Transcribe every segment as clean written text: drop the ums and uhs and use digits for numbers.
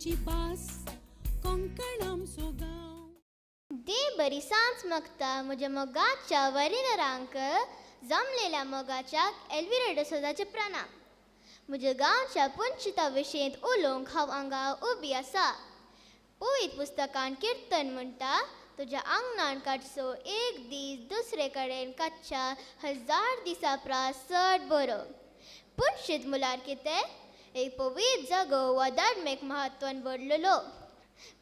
आमची बास कोंकण आमचो गांव. दे बरी सांज मागता म्हज्या मोगाच्या वरिनरांक जमलेल्या मोगाच्याक एल्विरा डिसोजाचे प्रणाम. म्हज्या गांवच्या पुंचिता विशयेंत उलोवंक हांव हांगा उबी आसा. पवित्र पुस्तकान किर्तन म्हणटा, तुज्या आंगणान काडसो एक दीस दुसरे कडेन काडच्या 1000 दिसां प्रास चड बरो. पुंशीत म्हळ्यार कितें? एक पवित्र जागो वा धार्मीक म्हत्वान भरलेलो.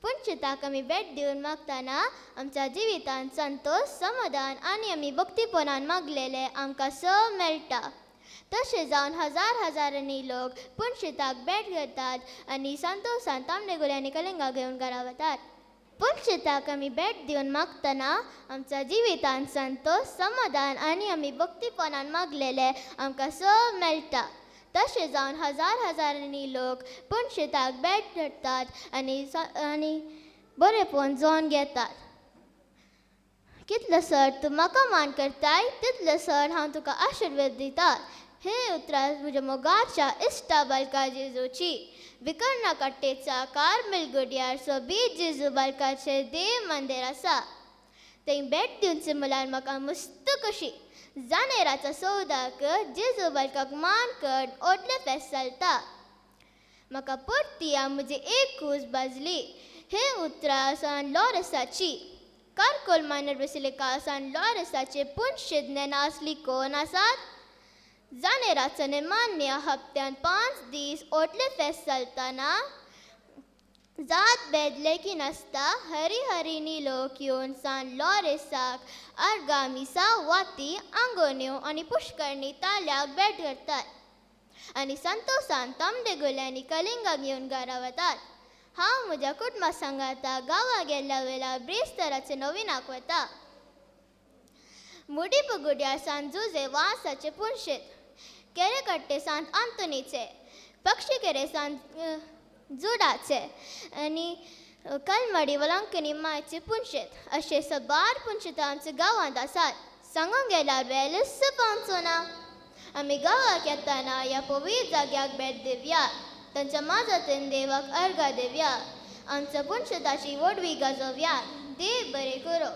पुंचिताक आमी भेट दिवन मागतना आमच्या जिवितांत संतोष, समाधान आनी आमी भक्तीपणान मागलेले आमकां सब मेळटा. तशें जावन हजारांनी लोक पुंचिताक भेट घेतात आनी संतोशान तांबडे गुळयांनी कलिंगा घेवन घरा वतात. पुंचिताक आमी भेट दिवन मागतना आमच्या जिवितांत संतोष, समाधान आनी आमी भक्तीपणान मागलेले आमकां सब मेळटा. तशें जावन हजारांनी लोक पुंचिताक भेट धरतात आनी बरेपण जोन घेतात. कितलो चड तूं म्हाका मान करताय तितलो चड हांव तुका आशिर्वाद दिता. हे उतरां म्हज्या मोगाच्या इश्टा बालका जेजूची. विकर्णा कट्टेचा कार्मेल गुडयार सोबीत जेजू बालकाचें देव मंदिर आसा. थंय भेट दिवचें म्हळ्यार म्हाका मस्त कशी. जानेराच्या सौदाक जेजू बालकाक मान कर ओटले फेस्त चलता. म्हाका परती म्हजी एक कूस भाजली. हे उतरां सान लॉरेसाची. कारकोल मायनर बेसिलिका सान लॉरेसाचे पुंशीत नेना असली कोण आसात? जानेराचो निमान्य हप्त्यान 5 दीस ओटले फेस्त चलतना जात बेदले की नासता हरिहरीनी लोक येवन सान लॉरेसाक आर्गामिसा, वाती, आंगोन्यो आनी पुष्करणी ताल्याक भेट करतात आनी संतोशान तांबडे गुळयांनी कलिंगा घेवन घरा वतात. हांव म्हज्या कुटुंबा सांगाता गांवा गेल्ल्या वेळार ब्रेस्तराचे नवीनाक वता. मुडीप गुड्यार सान जुजे वासाचे पुंशीत. केरेकट्टे सांत आंतोनीचे. पक्षीकेरे सांत जुडाचे आनी कलमडी वलंकनी मायचे पुंशीत. अशे सबार पुंशीत आमच्या गांवांत आसात. सांगूंक गेल्यार वेलूच पावचो ना. आमी गांवाक येतना ह्या पवित्र जाग्याक भेट दिवया. तांच्या माजतीन देवाक अर्घा दिवया. आमच्या पुंशिताची वडवी गाजोवया. देव बरें करूं.